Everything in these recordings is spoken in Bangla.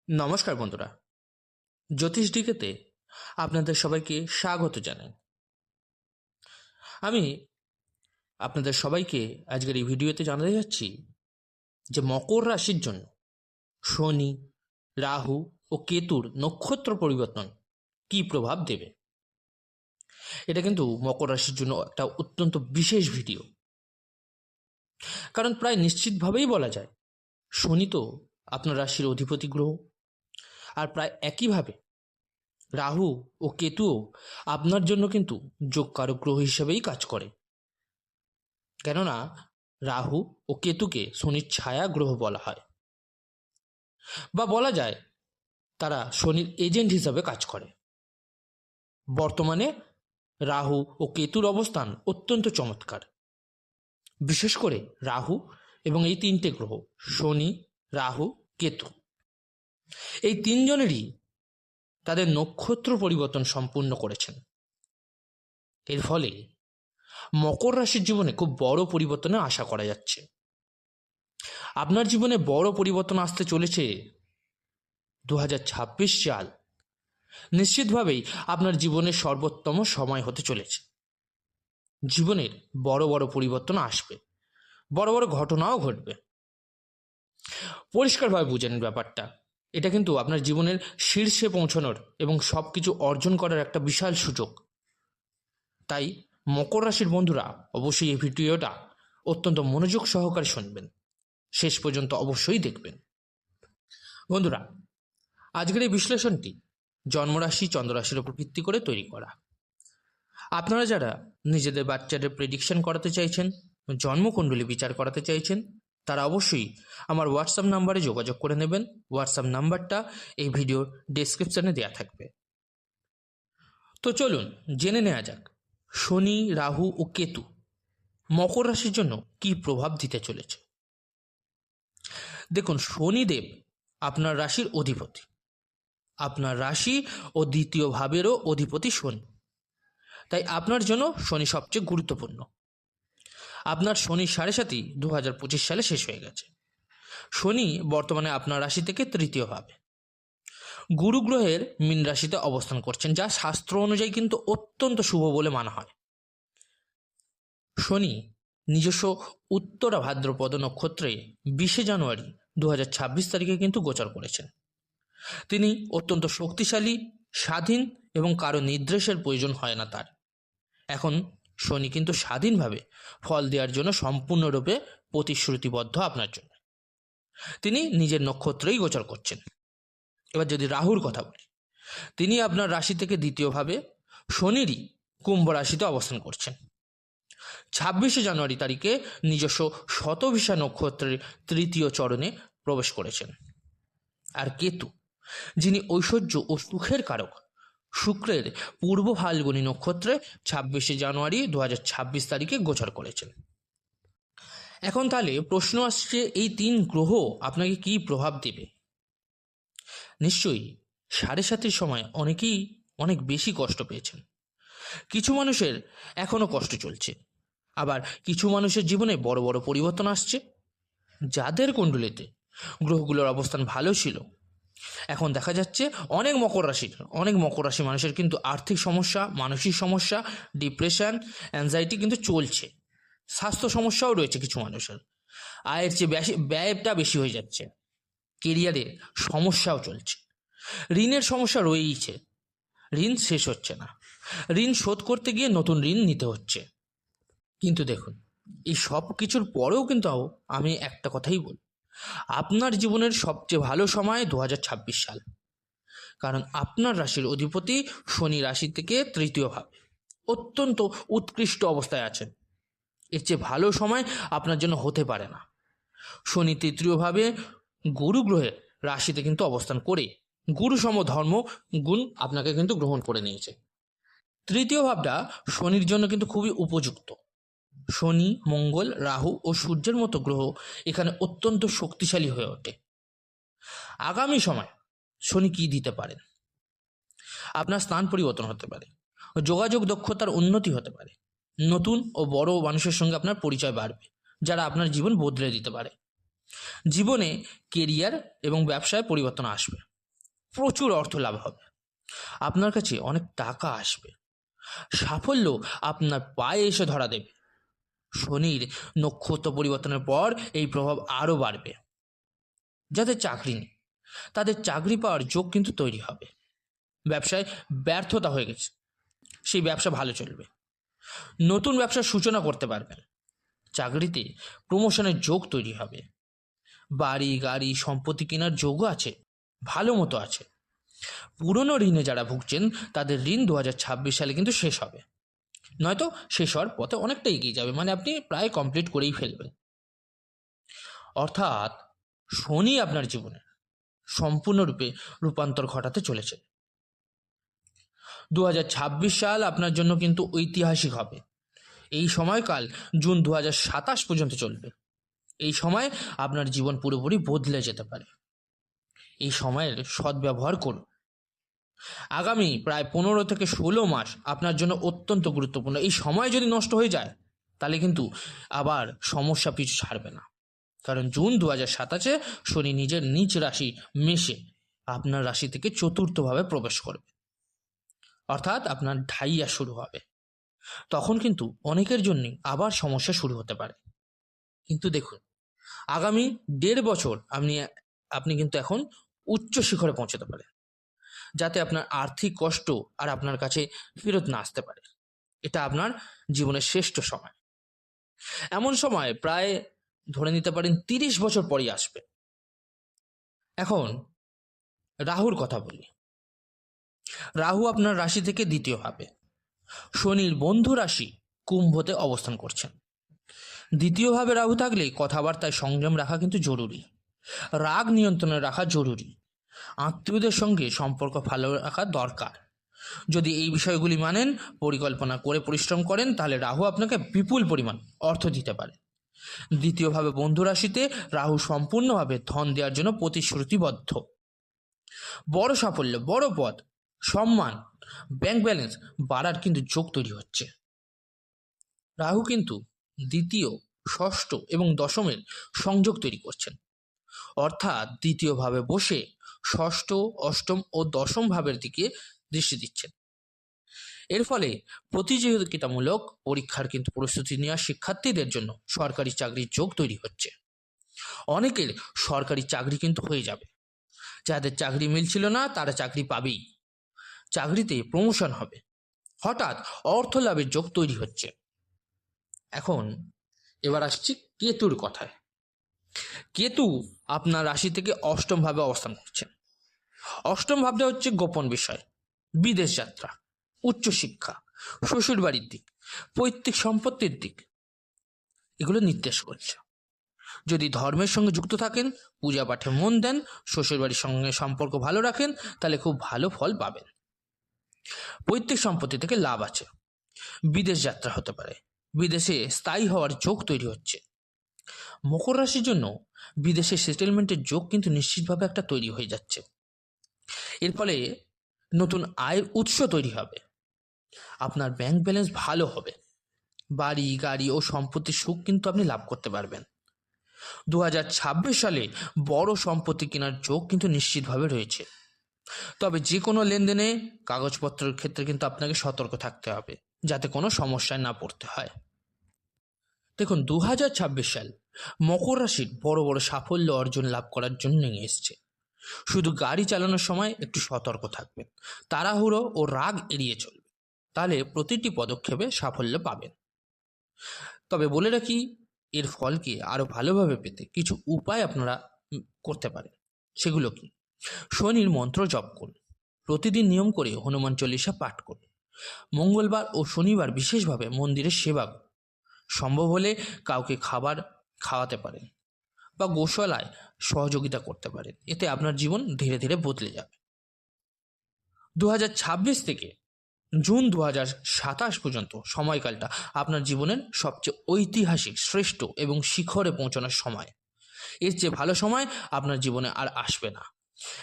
নমস্কার বন্ধুরা, জ্যোতিষ ডিকেতে আপনাদের সবাইকে স্বাগত জানাই। আমি আপনাদের সবাইকে আজকের এই ভিডিওতে জানাতে যাচ্ছি যে মকর রাশির জন্য শনি, রাহু ও কেতুর নক্ষত্র পরিবর্তন কি প্রভাব দেবে। এটা কিন্তু মকর রাশির জন্য একটা অত্যন্ত বিশেষ ভিডিও, কারণ প্রায় নিশ্চিতভাবেই বলা যায় শনি তো আপনার রাশির অধিপতি গ্রহ, আর প্রায় একইভাবে রাহু ও কেতুও আপনার জন্য কিন্তু যোগকারক গ্রহ হিসেবেই কাজ করে। কেননা রাহু ও কেতুকে শনির ছায়া গ্রহ বলা হয়, বা বলা যায় তারা শনির এজেন্ট হিসাবে কাজ করে। বর্তমানে রাহু ও কেতুর অবস্থান অত্যন্ত চমৎকার। বিশেষ করে রাহু এবং এই তিনটে গ্রহ শনি, রাহু, কেতু, এই তিনজনেরই তাদের নক্ষত্র পরিবর্তন সম্পূর্ণ করেছেন। এর ফলে মকর রাশির জীবনে খুব বড় পরিবর্তনের আশা করা যাচ্ছে। আপনার জীবনে বড় পরিবর্তন আসতে চলেছে 2026 সাল নিশ্চিতভাবেই আপনার জীবনের সর্বোত্তম সময় হতে চলেছে। জীবনের বড় বড় পরিবর্তন আসবে, বড় বড় ঘটনাও ঘটবে। পরিষ্কারভাবে বুঝেন ব্যাপারটা, এটা কিন্তু আপনার জীবনের শীর্ষে পৌঁছানোর এবং সব কিছু অর্জন করার একটা বিশাল সুযোগ। তাই মকর রাশির বন্ধুরা অবশ্যই এই ভিডিওটা অত্যন্ত মনোযোগ সহকারে শুনবেন, শেষ পর্যন্ত অবশ্যই দেখবেন। বন্ধুরা, আজকের এই বিশ্লেষণটি জন্মরাশি চন্দ্ররাশির উপর ভিত্তি করে তৈরি করা। আপনারা যারা নিজেদের বাচ্চাদের প্রেডিকশন করাতে চাইছেন, জন্মকুণ্ডলী বিচার করাতে চাইছেন, তারা অবশ্যই আমার হোয়াটসঅ্যাপ নাম্বারে যোগাযোগ করে নেবেন। হোয়াটসঅ্যাপ নাম্বারটা এই ভিডিওর ডেসক্রিপশনে দেওয়া থাকবে। তো চলুন জেনে নেওয়া যাক শনি, রাহু ও কেতু মকর রাশির জন্য কি প্রভাব দিতে চলেছে। দেখুন, শনিদেব আপনার রাশির অধিপতি, আপনার রাশি ও দ্বিতীয় ভাবেরও অধিপতি শনি। তাই আপনার জন্য শনি সবচেয়ে গুরুত্বপূর্ণ। আপনার শনি 7.5 2025 সালে শেষ হয়ে গেছে। শনি বর্তমানে আপনার রাশি থেকে তৃতীয় ভাবে গুরু গ্রহের মীন রাশিতে অবস্থান করছেন, যা শাস্ত্র অনুযায়ী কিন্তু অত্যন্ত শুভ বলে মানা হয়। শনি নিজস্ব উত্তরা ভাদ্রপদ নক্ষত্রে 20 জানুয়ারি 2026 তারিখে কিন্তু গোচর করেছেন। তিনি অত্যন্ত শক্তিশালী, স্বাধীন এবং কারো নির্দেশের প্রয়োজন হয় না তার। এখন শনি কিন্তু স্বাধীনভাবে ফল দেওয়ার জন্য সম্পূর্ণরূপে প্রতিশ্রুতিবদ্ধ আপনার জন্য। তিনি নিজের নক্ষত্রেই গোচর করছেন। এবার যদি রাহুর কথা বলি, তিনি আপনার রাশি থেকে দ্বিতীয়ভাবে শনিরই কুম্ভ রাশিতে অবস্থান করছেন। 26 জানুয়ারি তারিখে নিজস্ব শতভিষা নক্ষত্রের তৃতীয় চরণে প্রবেশ করেছেন। আর কেতু, যিনি ঐশ্বর্য ও সুখের কারক, শুক্রের পূর্ব ফাল্গুনী নক্ষত্রে 26 জানুয়ারি 2026 তারিখে গোচর করেছেন। এখন তাহলে প্রশ্ন আসছে, এই তিন গ্রহ আপনাকে কি প্রভাব দেবে। নিশ্চয়ই 7.5 সময় অনেকেই অনেক বেশি কষ্ট পেয়েছেন। কিছু মানুষের এখনো কষ্ট চলছে, আবার কিছু মানুষের জীবনে বড় বড় পরিবর্তন আসছে। যাদের কুণ্ডলিতে গ্রহগুলোর অবস্থান ভালো ছিল, এখন দেখা যাচ্ছে অনেক মকর রাশি মানুষের কিন্তু আর্থিক সমস্যা, মানসিক সমস্যা, ডিপ্রেশন, অ্যাংজাইটি কিন্তু চলছে। স্বাস্থ্য সমস্যাও রয়েছে কিছু মানুষের। আয়ের চেয়ে ব্যয়টা বেশি হয়ে যাচ্ছে। কেরিয়ারে সমস্যাও চলছে। ঋণের সমস্যা রয়েইছে, ঋণ শেষ হচ্ছে না। ঋণ শোধ করতে গিয়ে নতুন ঋণ নিতে হচ্ছে। কিন্তু দেখুন, এই সব কিছুর পরেও কিন্তু আমি একটা কথাই বলি, আপনার জীবনের সবচেয়ে ভালো সময় 2026 সাল। কারণ আপনার রাশির অধিপতি শনি রাশি থেকে তৃতীয় ভাবে অত্যন্ত উৎকৃষ্ট অবস্থায় আছেন। এর চেয়ে ভালো সময় আপনার জন্য হতে পারে না। শনি তৃতীয়ভাবে গুরু গ্রহের রাশিতে কিন্তু অবস্থান করে গুরুসম ধর্ম গুণ আপনাকে কিন্তু গ্রহণ করে নিয়েছে। তৃতীয় ভাবটা শনির জন্য কিন্তু খুবই উপযুক্ত। শনি, মঙ্গল, রাহু ও সূর্যের মতো গ্রহ এখানে অত্যন্ত শক্তিশালী হয়ে ওঠে। আগামী সময় শনি কি দিতে পারেন? আপনার স্থান পরিবর্তন হতে পারে, যোগাযোগ দক্ষতার উন্নতি হতে পারে, নতুন ও বড় মানুষের সঙ্গে আপনার পরিচয় বাড়বে, যারা আপনার জীবন বদলে দিতে পারে। জীবনে কেরিয়ার এবং ব্যবসায় পরিবর্তন আসবে। প্রচুর অর্থ লাভ হবে, আপনার কাছে অনেক টাকা আসবে, সাফল্য আপনার পায়ে এসে ধরা দেবে। শনির নক্ষত্র পরিবর্তনের পর এই প্রভাব আরও বাড়বে। যাদের চাকরি নেই তাদের চাকরি পাওয়ার যোগ কিন্তু তৈরি হবে। ব্যবসায় ব্যর্থতা হয়ে গেছে, সেই ব্যবসা ভালো চলবে, নতুন ব্যবসার সূচনা করতে পারবেন। চাকরিতে প্রমোশনের যোগ তৈরি হবে। বাড়ি গাড়ি সম্পত্তি কেনার যোগও আছে, ভালো মতো আছে। পুরনো ঋণে যারা ভুগছেন তাদের ঋণ 2026 সালে কিন্তু শেষ হবে, নয়তো শেষ হওয়ার পথে অনেকটা এগিয়ে যাবে, মানে আপনি প্রায় কমপ্লিট করেই ফেলবেন। অর্থাৎ শনি আপনার জীবনে সম্পূর্ণরূপে রূপান্তর ঘটাতে চলেছে। 2026 সাল আপনার জন্য কিন্তু ঐতিহাসিক হবে। এই সময়কাল জুন 2027 পর্যন্ত চলবে। এই সময় আপনার জীবন পুরোপুরি বদলে যেতে পারে। এই সময়ের সদ্ব্যবহার করুন। আগামী প্রায় 15 থেকে 16 মাস আপনার জন্য অত্যন্ত গুরুত্বপূর্ণ। এই সময় যদি নষ্ট হয়ে যায় তাহলে কিন্তু আবার সমস্যা পিছু ছাড়বে না। কারণ জুন 2027 শনি নিজের নিজ রাশি মেষে আপনার রাশি থেকে চতুর্থভাবে প্রবেশ করবে, অর্থাৎ আপনার ঢাইয়া শুরু হবে। তখন কিন্তু অনেকের জন্য আবার সমস্যা শুরু হতে পারে। কিন্তু দেখুন, আগামী 1.5 বছর আপনি কিন্তু এখন উচ্চ শিখরে পৌঁছাতে পারেন, যাতে আপনার আর্থিক কষ্ট আর আপনার কাছে ফেরত না আসতে পারে। এটা আপনার জীবনের শ্রেষ্ঠ সময়। এমন সময় প্রায় ধরে নিতে পারেন 30 বছর পরই আসবে। এখন রাহুর কথা বলি। রাহু আপনার রাশি থেকে দ্বিতীয় ভাবে, শনির বন্ধু রাশি কুম্ভতে অবস্থান করছেন। দ্বিতীয়ভাবে রাহু থাকলে কথাবার্তায় সংযম রাখা কিন্তু জরুরি, রাগ নিয়ন্ত্রণে রাখা জরুরি, আত্মীয়দের সঙ্গে সম্পর্ক ভালো রাখা দরকার। যদি এই বিষয়গুলি মানেন, পরিকল্পনা করে পরিশ্রম করেন, তাহলে রাহু আপনাকে বিপুল পরিমাণ অর্থ দিতে পারে। দ্বিতীয়ভাবে বন্ধু রাশিতে রাহু সম্পূর্ণভাবে ধন দেওয়ার জন্য প্রতিশ্রুতিবদ্ধ। বড় সাফল্য, বড় পদ, সম্মান, ব্যাংক ব্যালেন্স বাড়ার কিন্তু যোগ তৈরি হচ্ছে। রাহু কিন্তু দ্বিতীয়, ষষ্ঠ এবং দশমের সংযোগ তৈরি করছেন, অর্থাৎ দ্বিতীয়ভাবে বসে ষষ্ঠ, অষ্টম ও দশম ভাবের দিকে দৃষ্টি দিচ্ছেন। এর ফলে প্রতিযোগিতামূলক পরীক্ষার কিন্তু প্রস্তুতি নেওয়া শিক্ষার্থীদের জন্য সরকারি চাকরির যোগ তৈরি হচ্ছে। অনেকের সরকারি চাকরি কিন্তু হয়ে যাবে। যাদের চাকরি মিলছিল না তারা চাকরি পাবেই। চাকরিতে প্রমোশন হবে। হঠাৎ অর্থ লাভের যোগ তৈরি হচ্ছে। এখন এবার আসছি কেতুর কথায়। কেতু আপনার রাশি থেকে অষ্টম ভাবে অবস্থান করছেন। অষ্টম ভাবটা হচ্ছে গোপন বিষয়, বিদেশ যাত্রা, উচ্চশিক্ষা, শ্বশুর বাড়ির দিক, পৈতৃক সম্পত্তির দিক, এগুলো নির্দেশ করছে। যদি ধর্মের সঙ্গে যুক্ত থাকেন, পূজা পাঠে মন দেন, শ্বশুরবাড়ির সঙ্গে সম্পর্ক ভালো রাখেন, তাহলে খুব ভালো ফল পাবেন। পৈতৃক সম্পত্তি থেকে লাভ আছে। বিদেশ যাত্রা হতে পারে, বিদেশে স্থায়ী হওয়ার যোগ তৈরি হচ্ছে। মকর রাশির জন্য বিদেশে সেটেলমেন্টের যোগ কিন্তু নিশ্চিতভাবে একটা তৈরি হয়ে যাচ্ছে। এর ফলে নতুন আয়ের উৎস তৈরি হবে। আপনার ব্যাংক ব্যালেন্স ভালো হবে। বাড়ি গাড়ি ও সম্পত্তির সুখ কিন্তু আপনি লাভ করতে পারবেন। 2026 সালে বড় সম্পত্তি কেনার যোগ কিন্তু নিশ্চিতভাবে রয়েছে। তবে যে কোনো লেনদেনে কাগজপত্রের ক্ষেত্রে কিন্তু আপনাকে সতর্ক থাকতে হবে, যাতে কোনো সমস্যায় না পড়তে হয়। দেখুন, 2026 সাল মকর রাশির বড় বড় সাফল্য অর্জন লাভ করার জন্য এসছে। শুধু গাড়ি চালানোর সময় একটু সতর্ক থাকবেন, তাড়াহুড়ো ও রাগ এড়িয়ে চলবে, তাহলে প্রতিটি পদক্ষেপে সাফল্য পাবেন। তবে বলে রাখি, এর ফলকে আরো ভালোভাবে পেতে কিছু উপায় আপনারা করতে পারেন। সেগুলো কি? শনির মন্ত্র জপ করুন, প্রতিদিন নিয়ম করে হনুমান চল্লিশা পাঠ করুন, মঙ্গলবার ও শনিবার বিশেষভাবে মন্দিরের সেবা করুন, সম্ভব হলে কাউকে খাবার খাওয়াতে পারেন বা গোশালায় সহযোগিতা করতে পারেন। এতে আপনার জীবন ধীরে ধীরে বদলে যাবে। 2026 থেকে জুন 2027 পর্যন্ত সময়কালটা আপনার জীবনের সবচেয়ে ঐতিহাসিক, শ্রেষ্ঠ এবং শিখরে পৌঁছানোর সময়। এর চেয়ে ভালো সময় আপনার জীবনে আর আসবে না।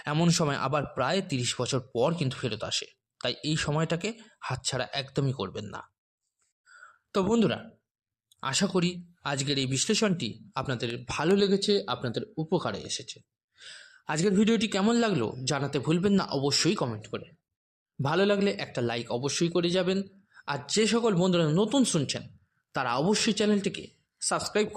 এমন সময় আবার প্রায় 30 বছর পর কিন্তু ফেরত আসে। তাই এই সময়টাকে হাতছাড়া একদমই করবেন না। তো বন্ধুরা, আশা করি আজকের এই বিশ্লেষণটি আপনাদের ভালো লেগেছে, আপনাদের উপকারে এসেছে। আজকের ভিডিওটি কেমন লাগলো জানাতে ভুলবেন না অবশ্যই কমেন্ট করে। ভালো লাগলে একটা লাইক অবশ্যই করে যাবেন। আর যে সকল বন্ধুরা নতুন শুনছেন তারা অবশ্যই চ্যানেলটিকে সাবস্ক্রাইব